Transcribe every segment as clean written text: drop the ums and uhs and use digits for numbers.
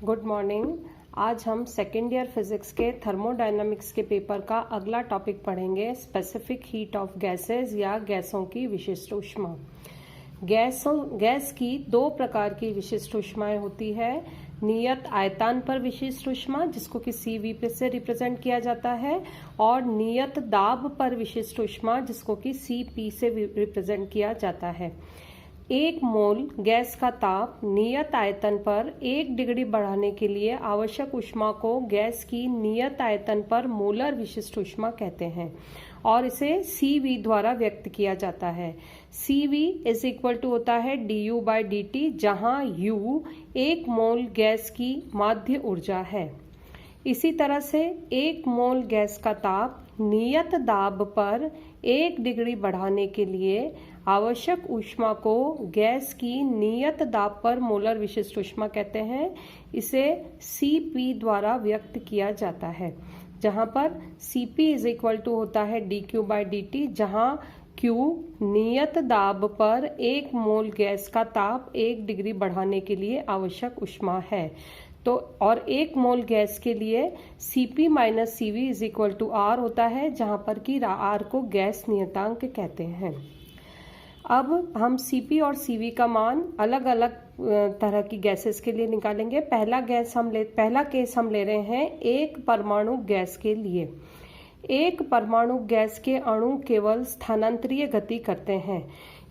Good morning. आज हम second year physics के थर्मोडायनामिक्स के पेपर का अगला टॉपिक पढ़ेंगे, स्पेसिफिक हीट ऑफ गैसेस या गैसों की विशिष्ट ऊष्मा। गैस की दो प्रकार की विशिष्ट ऊष्माएं होती है। नियत आयतन पर विशिष्ट ऊष्मा, जिसको कि CV से रिप्रेजेंट किया जाता है, और नियत दाब पर विशिष्ट ऊष्मा, जिसको कि CP से रिप्रेजेंट किया जाता है। 1 मोल गैस का ताप नियत आयतन पर 1 डिग्री बढ़ाने के लिए आवश्यक ऊष्मा को गैस की नियत आयतन पर मोलर विशिष्ट ऊष्मा कहते हैं और इसे CV द्वारा व्यक्त किया जाता है। CV इज इक्वल टू होता है du/dt, जहां U 1 मोल गैस की माध्य ऊर्जा है। इसी तरह से 1 मोल गैस का ताप नियत दाब पर 1 डिग्री बढ़ाने के लिए आवश्यक ऊष्मा को गैस की नियत दाब पर मोलर विशिष्ट ऊष्मा कहते हैं। इसे CP द्वारा व्यक्त किया जाता है, जहां पर CP इज इक्वल टू होता है dQ/dt, जहां Q नियत दाब पर 1 मोल गैस का ताप 1 डिग्री बढ़ाने के लिए आवश्यक ऊष्मा है। तो और 1 मोल गैस के लिए CP minus CV is equal to R होता है, जहां पर कि R को गैस नियतांक कहते हैं। अब हम CP और CV का मान अलग अलग तरह की गैसेस के लिए निकालेंगे। पहला केस हम ले रहे हैं एक परमाणु गैस के लिए। एक परमाणु गैस के अणु केवल स्थानांतरीय गति करते हैं,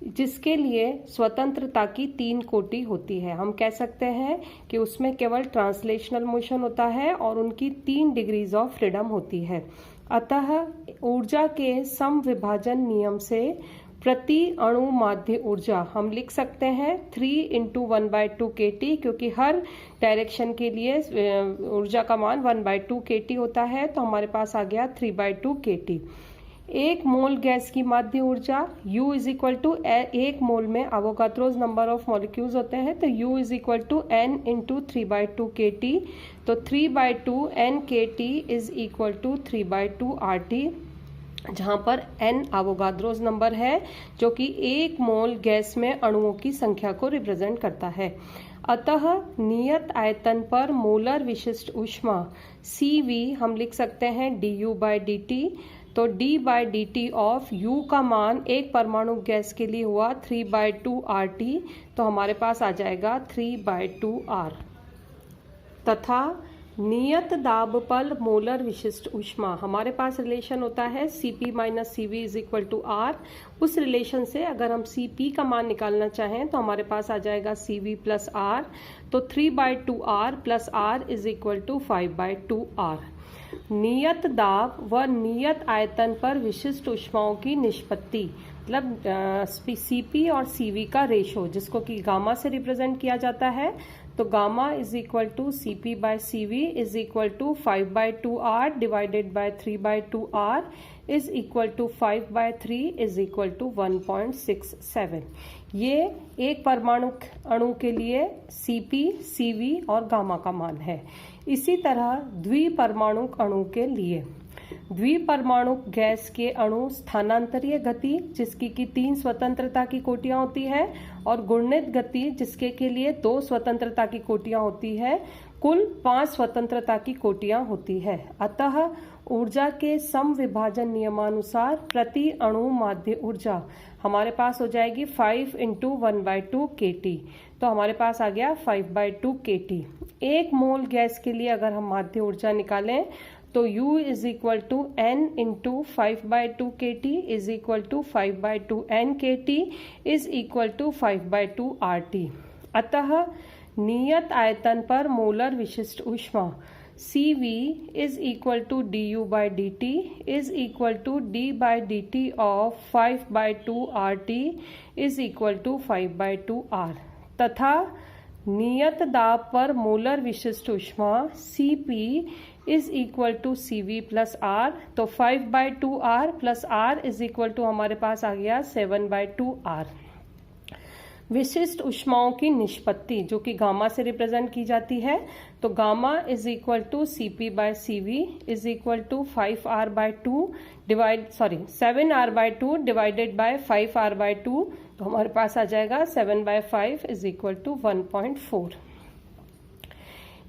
जिसके लिए स्वतंत्रता की 3 कोटि होती है। हम कह सकते हैं कि उसमें केवल ट्रांसलेशनल मोशन होता है और उनकी 3 डिग्रीज ऑफ फ्रीडम होती है। अतः ऊर्जा के समविभाजन नियम से प्रति अणु माध्य ऊर्जा हम लिख सकते हैं 3 × 1/2 kT, क्योंकि हर डायरेक्शन के लिए ऊर्जा का मान 1/2 kT होता है, तो हमारे पास आ गया 3/2 kT। 1 मोल गैस की माध्य ऊर्जा U is equal to 1 mole में अवोगाद्रोस नंबर ऑफ मॉलिक्यूल्स होते हैं, तो U is equal to N × 3/2 kT। तो 3/2 N kT is equal to 3/2 RT, जहां पर N अवोगाद्रोस नंबर है, जो कि 1 मोल गैस में अणुओं की संख्या को रिप्रेजेंट करता है। अतः नियत आयतन पर मोलर विशिष्ट ऊष्मा CV हम लिख सकते हैं du/dt। तो d/dt ऑफ U का मान एक परमाणु गैस के लिए हुआ 3/2 RT, तो हमारे पास आ जाएगा 3/2 R। तथा नियत दाब पर मोलर विशिष्ट ऊष्मा, हमारे पास रिलेशन होता है CP minus CV is equal to R। उस रिलेशन से अगर हम CP का मान निकालना चाहें तो हमारे पास आ जाएगा CV प्लस R, तो 3/2 R plus R is equal to 5/2 R। नियत दाब व नियत आयतन पर विशिष्ट ऊष्माओं की निष्पत्ति, मतलब CP और CV का रेशो, जिसको कि गामा से रिप्रेजेंट किया जाता है। तो gamma is equal to CP/CV is equal to 5/2 R divided by 3/2 R is equal to 5/3 is equal to 1.67। ये एक परमाणु अणु के लिए CP, CV और गामा का मान है। इसी तरह द्विपरमाणु अणु के लिए, द्विपरमाणु गैस के अणु स्थानांतरीय गति, जिसकी की 3 स्वतंत्रता की कोटियां होती है, और गुणित गति, जिसके के लिए 2 स्वतंत्रता की कोटियां होती है, कुल 5 स्वतंत्रता की कोटियां होती है। अतः ऊर्जा के समविभाजन नियमानुसार प्रति अणु माध्य ऊर्जा हमारे पास हो जाएगी 5 × 1/2 kT, तो हमारे पास आ गया 5/2 kT। 1 मोल गैस के लिए अगर हम माध्य ऊर्जा निकालें तो U is equal to N × 5/2 kT is equal to 5/2 N kT is equal to 5/2 RT। अतः नियत आयतन पर मोलर विशिष्ट ऊष्मा CV is equal to du/dt is equal to d/dt of 5/2 RT is equal to 5/2 R। तथा नियत दाब पर मोलर विशिष्ट ऊष्मा CP is equal to CV plus R, तो 5/2 R plus R is equal to हमारे पास आ गया 7/2 R। विशिष्ट ऊष्माओं की निष्पत्ति, जो कि गामा से रिप्रेजेंट की जाती है, तो gamma is equal to CP/CV is equal to 7R/2 divided by 5R/2, तो हमारे पास आ जाएगा 7/5 इज इक्वल टू 1.4।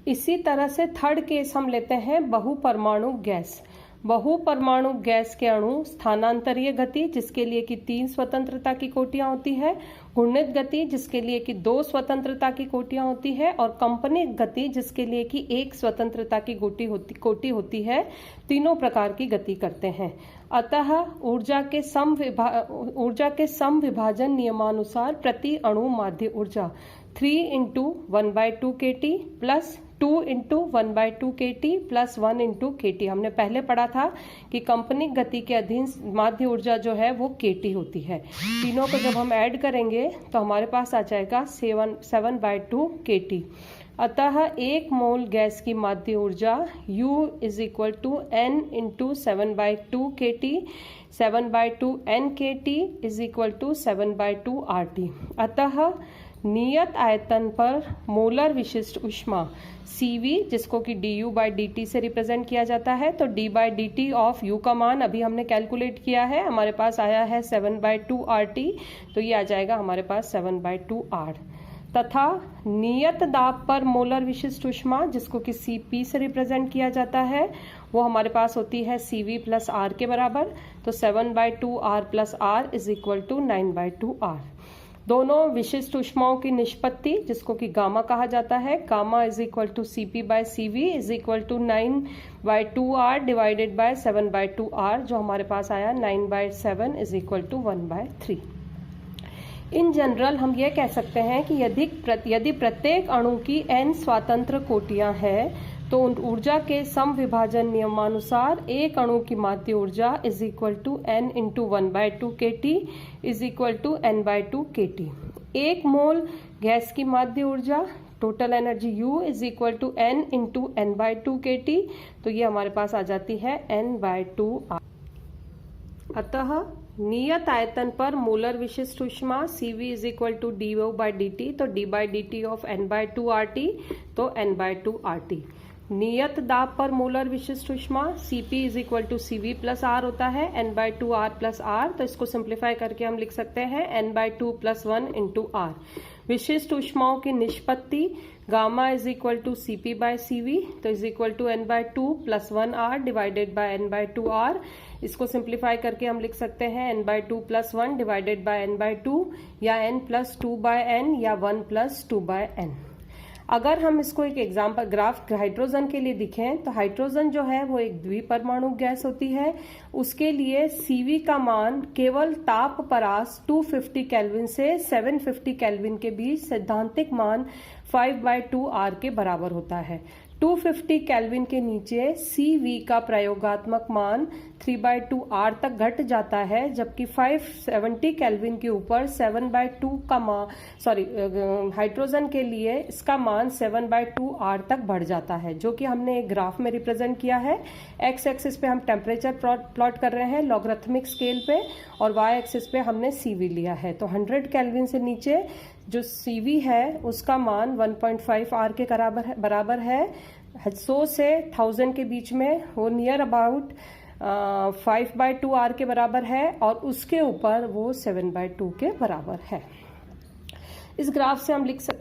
इसी तरह से थर्ड केस हम लेते हैं बहुपरमाणु गैस। बहुपरमाणु गैस के अणु स्थानांतरीय गति जिसके लिए कि 3 स्वतंत्रता की कोटियां होती है, घूर्णित गति जिसके लिए कि 2 स्वतंत्रता की कोटियां होती है और कंपनित गति जिसके लिए कि 1 स्वतंत्रता की कोटि होती है, तीनों प्रकार की गति करते हैं। अतः ऊर्जा के समविभाजन नियमानुसार प्रति अणु माध्य ऊर्जा 3 × 1/2 kT plus 2 × 1/2 kT plus 1 × kT। हमने पहले पढ़ा था कि कंपनिक गति के अधीन माध्य ऊर्जा जो है वो kT होती है। तीनों को जब हम ऐड करेंगे तो हमारे पास आ जाएगा 7/2 kT। अतः 1 मोल गैस की माध्य ऊर्जा U = N × 7/2 kT, 7/2 N kT = 7/2 RT। अतः नियत आयतन पर मोलर विशिष्ट ऊष्मा CV जिसको कि du/dt से रिप्रेजेंट किया जाता है, तो d/dt ऑफ U का मान अभी हमने कैलकुलेट किया है, हमारे पास आया है 7/2 RT, तो ये आ जाएगा हमारे पास 7/2 R। तथा नियत दाब पर मोलर विशिष्ट ऊष्मा जिसको कि Cp से रिप्रेजेंट किया जाता है, वो हमारे पास होती है CV + R के बराबर, तो 7/2 R + R = 9/2 R। दोनों विशिष्ट ऊष्माओं की निष्पत्ति जिसको कि गामा कहा जाता है, gamma = Cp/Cv = 9/2 R divided bye 7/2 R, जो हमारे पास आया 9/7 = 1/3। इन जनरल हम ये कह सकते हैं कि यदि प्रत्येक अणु की n स्वतंत्र कोटियां हैं तो ऊर्जा के समविभाजन नियमानुसार एक अणु की माध्य ऊर्जा N × 1/2 kT N/2 kT। 1 मोल गैस की माध्य ऊर्जा total energy U = N × N/2 kT, तो ये हमारे पास आ जाती है N/2 R। अतः नियत आयतन पर मोलर विशिष्ट ऊष्मा CV = du/dt, तो d/dt ऑफ N/2 RT, तो N/2 RT। नियत दाब पर मोलर विशिष्ट ऊष्मा Cp = Cv + R होता है, N/2 R + R, तो इसको सिंप्लीफाई करके हम लिख सकते हैं N/2 + 1 × R। विशिष्ट ऊष्माओं की निष्पत्ति गामा = Cp/Cv, तो N/2 + 1 R divided bye N/2 R। इसको सिंप्लीफाई करके हम लिख सकते हैं N/2 + 1 डिवाइडेड बाय N/2 या N + 2/N या 1 + 2/N। अगर हम इसको एक एग्जाम्पल ग्राफ हाइड्रोजन के लिए दिखें तो हाइड्रोजन जो है वो एक द्विपरमाणु गैस होती है। उसके लिए Cv का मान केवल ताप परास 250 केल्विन से 750 केल्विन के बीच सैद्धांतिक मान 5/2 R के बराबर होता है। 250 केल्विन के नीचे Cv का प्रयोगात्मक मान 3/2 R तक घट जाता है, जबकि 570 केल्विन के ऊपर 7/2 का मान हाइड्रोजन के लिए इसका मान 7/2 R तक बढ़ जाता है, जो कि हमने एक ग्राफ में रिप्रेजेंट किया है। एक्स एक्सिस पे हम टेम्परेचर प्लॉट कर रहे हैं लॉगरिथमिक स्केल पे, और वाई एक्सिस पे हमने Cv लिया है। तो 100 केल्विन से नीचे जो Cv है उसका मान 1.5 R के बराबर है। 100 से 1000 के बीच में वो नियर अबाउट 5/2 R के बराबर है, और उसके ऊपर वो 7/2 के बराबर है। इस ग्राफ से हम लिख सकते